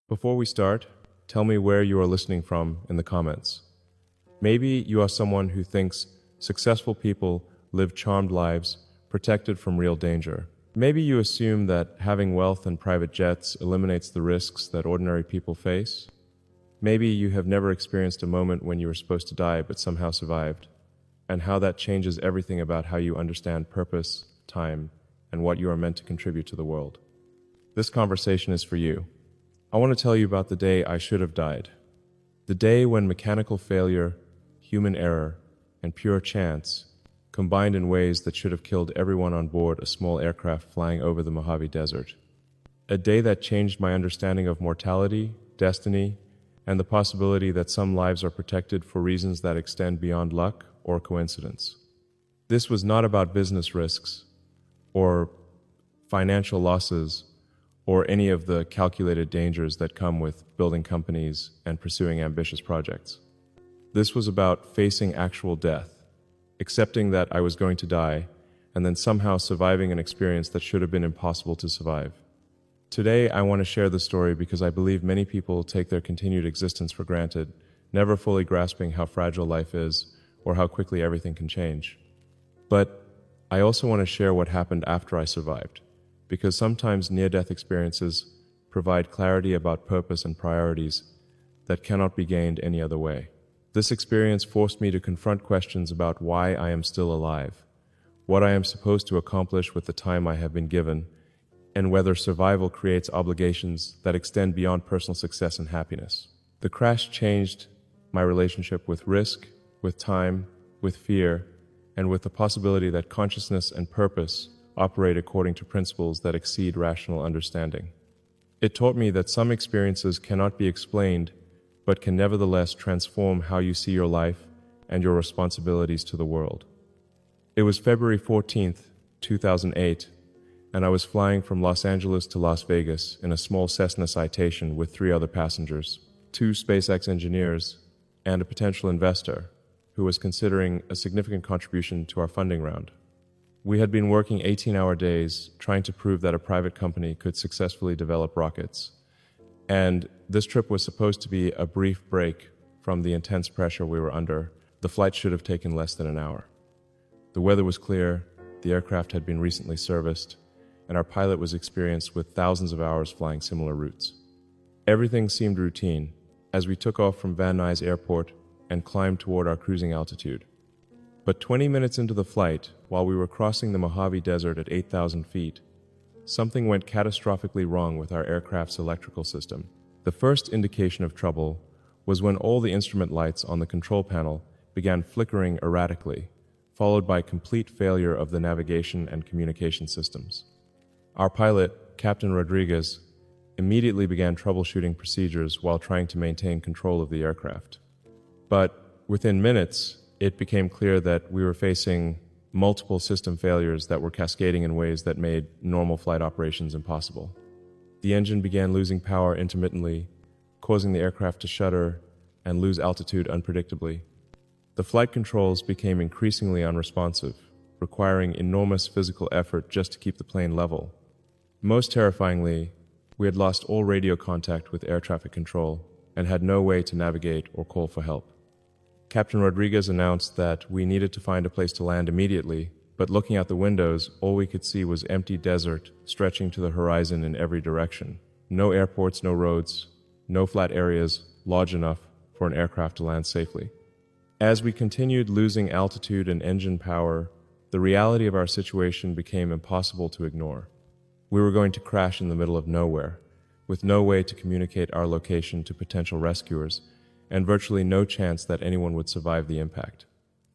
Before we start, tell me where you are listening from in the comments. Maybe you are someone who thinks successful people live charmed lives, protected from real danger. Maybe you assume that having wealth and private jets eliminates the risks that ordinary people face. Maybe you have never experienced a moment when you were supposed to die but somehow survived, and how that changes everything about how you understand purpose, time, and what you are meant to contribute to the world. This conversation is for you. I want to tell you about the day I should have died. The day when mechanical failure, human error, and pure chance combined in ways that should have killed everyone on board a small aircraft flying over the Mojave Desert. A day that changed my understanding of mortality, destiny, and the possibility that some lives are protected for reasons that extend beyond luck or coincidence. This was not about business risks, or financial losses, or any of the calculated dangers that come with building companies and pursuing ambitious projects. This was about facing actual death, accepting that I was going to die, and then somehow surviving an experience that should have been impossible to survive. Today, I want to share the story because I believe many people take their continued existence for granted, never fully grasping how fragile life is or how quickly everything can change. But I also want to share what happened after I survived, because sometimes near-death experiences provide clarity about purpose and priorities that cannot be gained any other way. This experience forced me to confront questions about why I am still alive, what I am supposed to accomplish with the time I have been given, and whether survival creates obligations that extend beyond personal success and happiness. The crash changed my relationship with risk, with time, with fear, and with the possibility that consciousness and purpose operate according to principles that exceed rational understanding. It taught me that some experiences cannot be explained, but can nevertheless transform how you see your life and your responsibilities to the world. It was February 14th, 2008, and I was flying from Los Angeles to Las Vegas in a small Cessna Citation with 3 other passengers, 2 SpaceX engineers, and a potential investor who was considering a significant contribution to our funding round. We had been working 18-hour days trying to prove that a private company could successfully develop rockets, and this trip was supposed to be a brief break from the intense pressure we were under. The flight should have taken less than an hour. The weather was clear, the aircraft had been recently serviced, and our pilot was experienced with thousands of hours flying similar routes. Everything seemed routine as we took off from Van Nuys Airport and climbed toward our cruising altitude. But 20 minutes into the flight, while we were crossing the Mojave Desert at 8,000 feet, something went catastrophically wrong with our aircraft's electrical system. The first indication of trouble was when all the instrument lights on the control panel began flickering erratically, followed by complete failure of the navigation and communication systems. Our pilot, Captain Rodriguez, immediately began troubleshooting procedures while trying to maintain control of the aircraft. But within minutes, it became clear that we were facing multiple system failures that were cascading in ways that made normal flight operations impossible. The engine began losing power intermittently, causing the aircraft to shudder and lose altitude unpredictably. The flight controls became increasingly unresponsive, requiring enormous physical effort just to keep the plane level. Most terrifyingly, we had lost all radio contact with air traffic control and had no way to navigate or call for help. Captain Rodriguez announced that we needed to find a place to land immediately, but looking out the windows, all we could see was empty desert stretching to the horizon in every direction. No airports, no roads, no flat areas large enough for an aircraft to land safely. As we continued losing altitude and engine power, the reality of our situation became impossible to ignore. We were going to crash in the middle of nowhere, with no way to communicate our location to potential rescuers, and virtually no chance that anyone would survive the impact.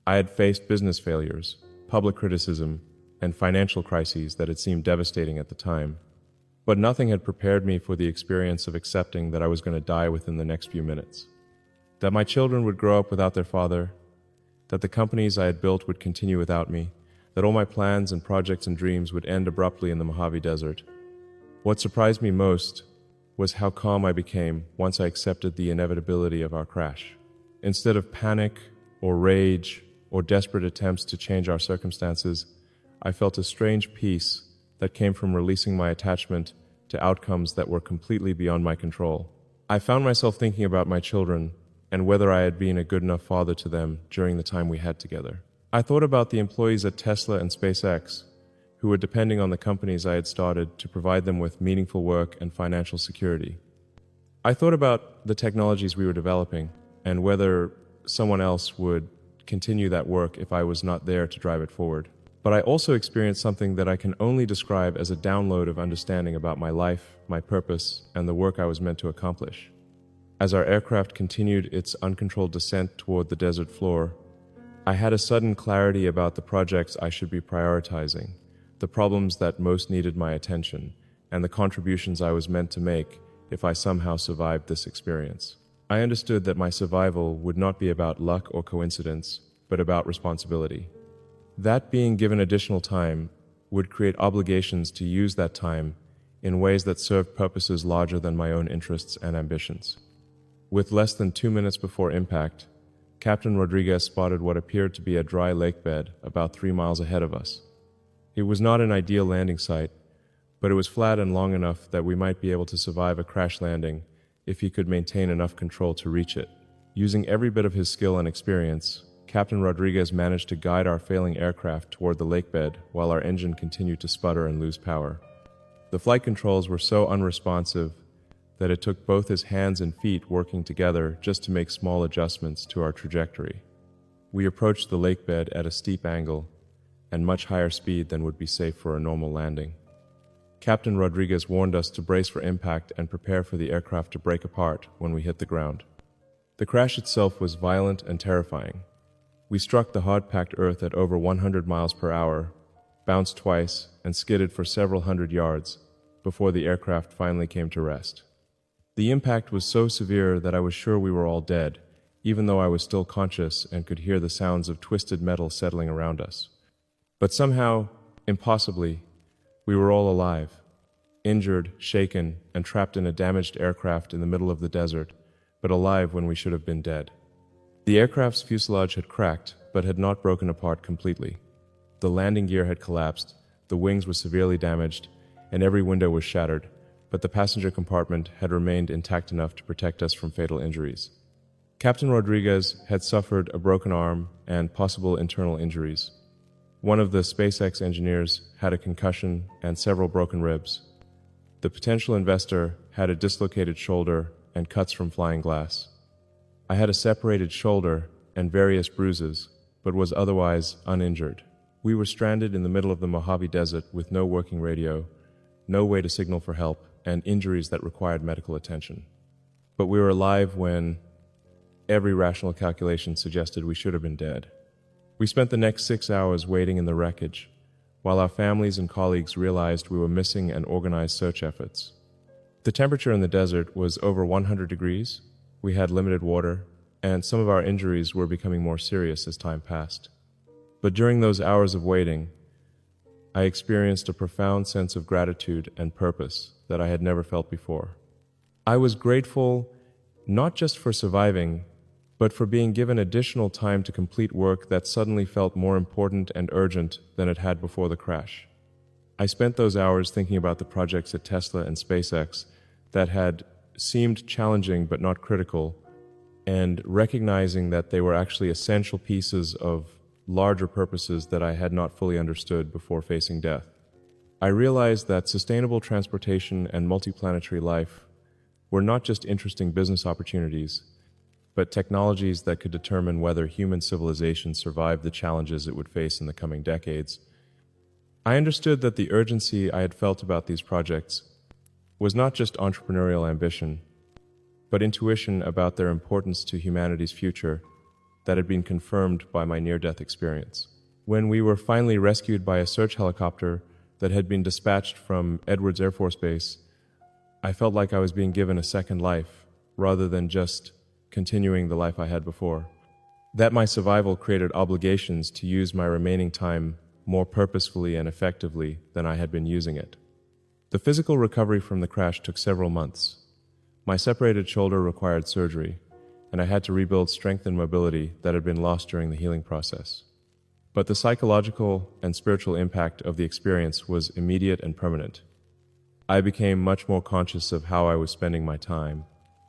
I had faced business failures, public criticism, and financial crises that had seemed devastating at the time, but nothing had prepared me for the experience of accepting that I was going to die within the next few minutes, that my children would grow up without their father, that the companies I had built would continue without me, that all my plans and projects and dreams would end abruptly in the Mojave Desert. What surprised me most was how calm I became once I accepted the inevitability of our crash. Instead of panic or rage or desperate attempts to change our circumstances, I felt a strange peace that came from releasing my attachment to outcomes that were completely beyond my control. I found myself thinking about my children and whether I had been a good enough father to them during the time we had together. I thought about the employees at Tesla and SpaceX who were depending on the companies I had started to provide them with meaningful work and financial security. I thought about the technologies we were developing and whether someone else would continue that work if I was not there to drive it forward. But I also experienced something that I can only describe as a download of understanding about my life, my purpose, and the work I was meant to accomplish. As our aircraft continued its uncontrolled descent toward the desert floor, I had a sudden clarity about the projects I should be prioritizing, the problems that most needed my attention, and the contributions I was meant to make if I somehow survived this experience. I understood that my survival would not be about luck or coincidence, but about responsibility. That being given additional time would create obligations to use that time in ways that served purposes larger than my own interests and ambitions. With less than 2 minutes before impact, Captain Rodriguez spotted what appeared to be a dry lake bed about 3 miles ahead of us. It was not an ideal landing site, but it was flat and long enough that we might be able to survive a crash landing if he could maintain enough control to reach it. Using every bit of his skill and experience, Captain Rodriguez managed to guide our failing aircraft toward the lake bed while our engine continued to sputter and lose power. The flight controls were so unresponsive that it took both his hands and feet working together just to make small adjustments to our trajectory. We approached the lake bed at a steep angle and much higher speed than would be safe for a normal landing. Captain Rodriguez warned us to brace for impact and prepare for the aircraft to break apart when we hit the ground. The crash itself was violent and terrifying. We struck the hard-packed earth at over 100 miles per hour, bounced twice, and skidded for several hundred yards before the aircraft finally came to rest. The impact was so severe that I was sure we were all dead, even though I was still conscious and could hear the sounds of twisted metal settling around us. But somehow, impossibly, we were all alive, injured, shaken, and trapped in a damaged aircraft in the middle of the desert, but alive when we should have been dead. The aircraft's fuselage had cracked, but had not broken apart completely. The landing gear had collapsed, the wings were severely damaged, and every window was shattered, but the passenger compartment had remained intact enough to protect us from fatal injuries. Captain Rodriguez had suffered a broken arm and possible internal injuries. One of the SpaceX engineers had a concussion and several broken ribs. The potential investor had a dislocated shoulder and cuts from flying glass. I had a separated shoulder and various bruises, but was otherwise uninjured. We were stranded in the middle of the Mojave Desert with no working radio, no way to signal for help, and injuries that required medical attention. But we were alive when every rational calculation suggested we should have been dead. We spent the next 6 hours waiting in the wreckage, while our families and colleagues realized we were missing and organized search efforts. The temperature in the desert was over 100 degrees, we had limited water, and some of our injuries were becoming more serious as time passed. But during those hours of waiting, I experienced a profound sense of gratitude and purpose that I had never felt before. I was grateful not just for surviving, but for being given additional time to complete work that suddenly felt more important and urgent than it had before the crash. I spent those hours thinking about the projects at Tesla and SpaceX that had seemed challenging but not critical, and recognizing that they were actually essential pieces of larger purposes that I had not fully understood before facing death. I realized that sustainable transportation and multiplanetary life were not just interesting business opportunities, but technologies that could determine whether human civilization survived the challenges it would face in the coming decades. I understood that the urgency I had felt about these projects was not just entrepreneurial ambition, but intuition about their importance to humanity's future that had been confirmed by my near-death experience. When we were finally rescued by a search helicopter that had been dispatched from Edwards Air Force Base, I felt like I was being given a second life rather than just continuing the life I had before. That my survival created obligations to use my remaining time more purposefully and effectively than I had been using it. The physical recovery from the crash took several months. My separated shoulder required surgery, and I had to rebuild strength and mobility that had been lost during the healing process. But the psychological and spiritual impact of the experience was immediate and permanent. I became much more conscious of how I was spending my time,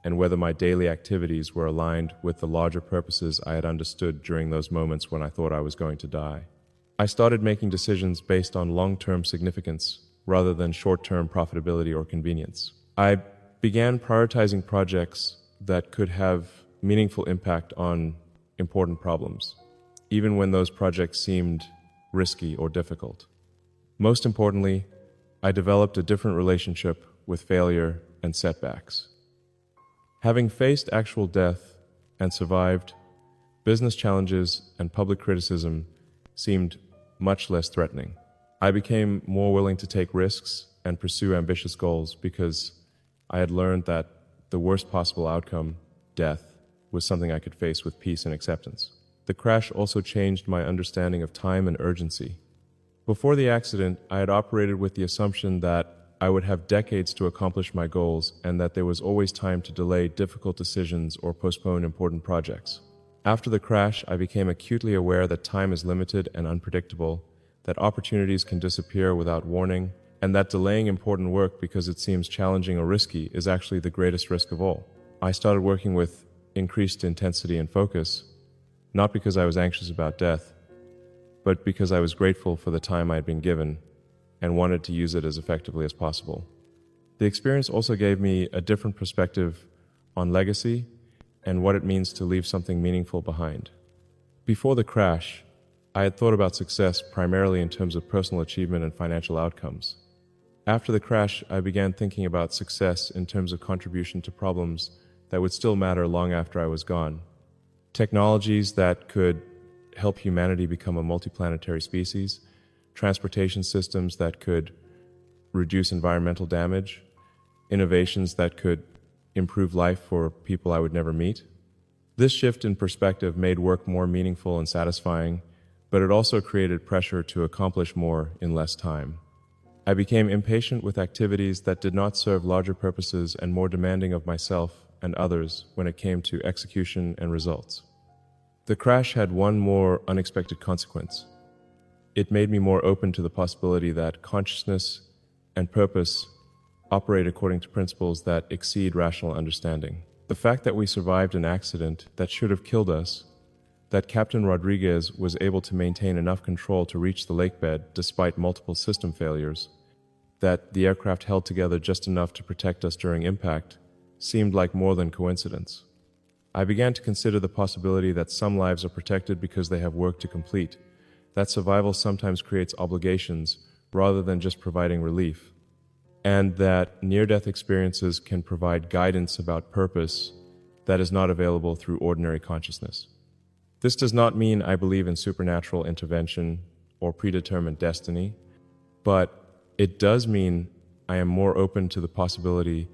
and whether my daily activities were aligned with the larger purposes I had understood during those moments when I thought I was going to die. I started making decisions based on long-term significance rather than short-term profitability or convenience. I began prioritizing projects that could have meaningful impact on important problems, even when those projects seemed risky or difficult. Most importantly, I developed a different relationship with failure and setbacks. Having faced actual death and survived, business challenges and public criticism seemed much less threatening. I became more willing to take risks and pursue ambitious goals because I had learned that the worst possible outcome, death, was something I could face with peace and acceptance. The crash also changed my understanding of time and urgency. Before the accident, I had operated with the assumption that I would have decades to accomplish my goals and that there was always time to delay difficult decisions or postpone important projects. After the crash, I became acutely aware that time is limited and unpredictable, that opportunities can disappear without warning, and that delaying important work because it seems challenging or risky is actually the greatest risk of all. I started working with increased intensity and focus, not because I was anxious about death, but because I was grateful for the time I had been given and wanted to use it as effectively as possible. The experience also gave me a different perspective on legacy and what it means to leave something meaningful behind. Before the crash, I had thought about success primarily in terms of personal achievement and financial outcomes. After the crash, I began thinking about success in terms of contribution to problems that would still matter long after I was gone. Technologies that could help humanity become a multiplanetary species, transportation systems that could reduce environmental damage, innovations that could improve life for people I would never meet. This shift in perspective made work more meaningful and satisfying, but it also created pressure to accomplish more in less time. I became impatient with activities that did not serve larger purposes and more demanding of myself and others when it came to execution and results. The crash had one more unexpected consequence. It made me more open to the possibility that consciousness and purpose operate according to principles that exceed rational understanding. The fact that we survived an accident that should have killed us, that Captain Rodriguez was able to maintain enough control to reach the lakebed despite multiple system failures, that the aircraft held together just enough to protect us during impact, seemed like more than coincidence. I began to consider the possibility that some lives are protected because they have work to complete, that survival sometimes creates obligations rather than just providing relief, and that near-death experiences can provide guidance about purpose that is not available through ordinary consciousness. This does not mean I believe in supernatural intervention or predetermined destiny, but it does mean I am more open to the possibility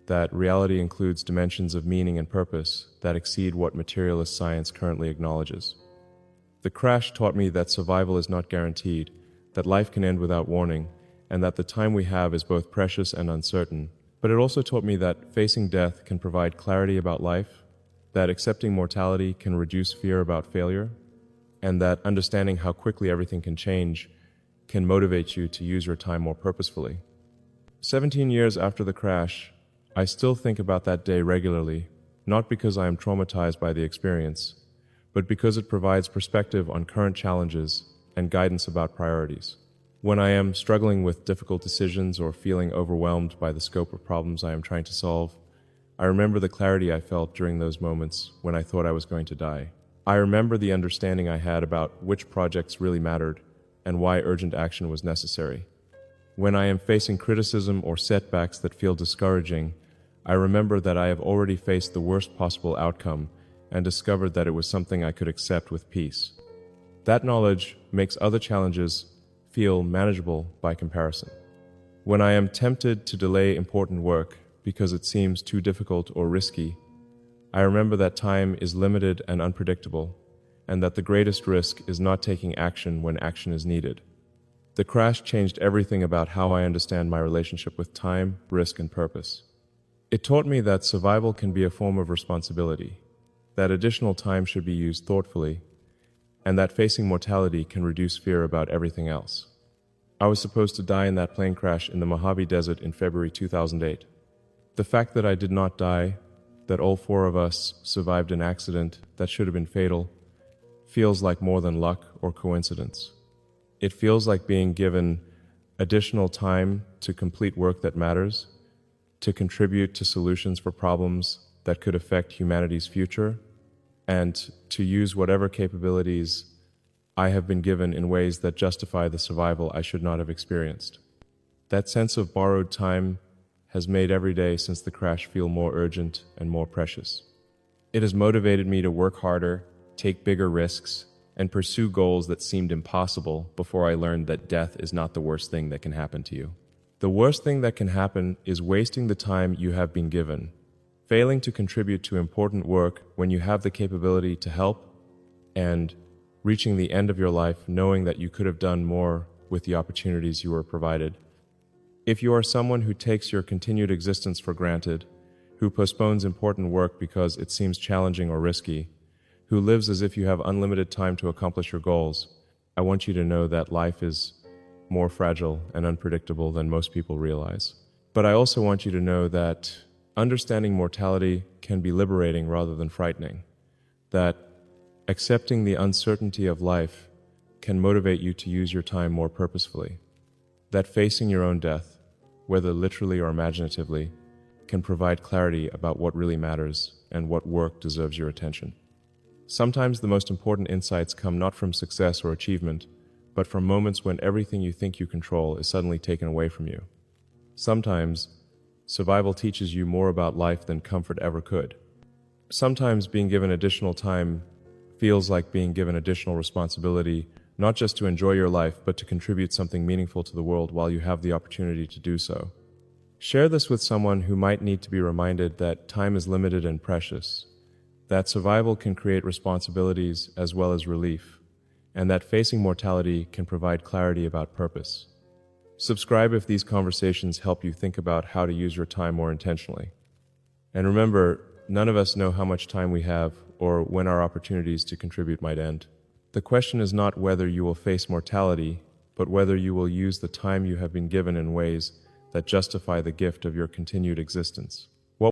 that reality includes dimensions of meaning and purpose that exceed what materialist science currently acknowledges. The crash taught me that survival is not guaranteed, that life can end without warning, and that the time we have is both precious and uncertain. But it also taught me that facing death can provide clarity about life, that accepting mortality can reduce fear about failure, and that understanding how quickly everything can change can motivate you to use your time more purposefully. 17 years after the crash, I still think about that day regularly, not because I am traumatized by the experience, but because it provides perspective on current challenges and guidance about priorities. When I am struggling with difficult decisions or feeling overwhelmed by the scope of problems I am trying to solve, I remember the clarity I felt during those moments when I thought I was going to die. I remember the understanding I had about which projects really mattered and why urgent action was necessary. When I am facing criticism or setbacks that feel discouraging, I remember that I have already faced the worst possible outcome and discovered that it was something I could accept with peace. That knowledge makes other challenges feel manageable by comparison. When I am tempted to delay important work because it seems too difficult or risky, I remember that time is limited and unpredictable, and that the greatest risk is not taking action when action is needed. The crash changed everything about how I understand my relationship with time, risk, and purpose. It taught me that survival can be a form of responsibility, that additional time should be used thoughtfully, and that facing mortality can reduce fear about everything else. I was supposed to die in that plane crash in the Mojave Desert in February 2008. The fact that I did not die that all four of us survived an accident that should have been fatal feels like more than luck or coincidence. It feels like being given additional time to complete work that matters, to contribute to solutions for problems that could affect humanity's future, and to use whatever capabilities I have been given in ways that justify the survival I should not have experienced. That sense of borrowed time has made every day since the crash feel more urgent and more precious. It has motivated me to work harder, take bigger risks, and pursue goals that seemed impossible before I learned that death is not the worst thing that can happen to you. The worst thing that can happen is wasting the time you have been given, failing to contribute to important work when you have the capability to help, and reaching the end of your life knowing that you could have done more with the opportunities you were provided. If you are someone who takes your continued existence for granted, who postpones important work because it seems challenging or risky, who lives as if you have unlimited time to accomplish your goals, I want you to know that life is more fragile and unpredictable than most people realize. But I also want you to know that understanding mortality can be liberating rather than frightening, that accepting the uncertainty of life can motivate you to use your time more purposefully, that facing your own death, whether literally or imaginatively, can provide clarity about what really matters and what work deserves your attention. Sometimes the most important insights come not from success or achievement, but from moments when everything you think you control is suddenly taken away from you. Sometimes survival teaches you more about life than comfort ever could. Sometimes being given additional time feels like being given additional responsibility, not just to enjoy your life, but to contribute something meaningful to the world while you have the opportunity to do so. Share this with someone who might need to be reminded that time is limited and precious, that survival can create responsibilities as well as relief, and that facing mortality can provide clarity about purpose. Subscribe if these conversations help you think about how to use your time more intentionally. And remember, none of us know how much time we have or when our opportunities to contribute might end. The question is not whether you will face mortality, but whether you will use the time you have been given in ways that justify the gift of your continued existence.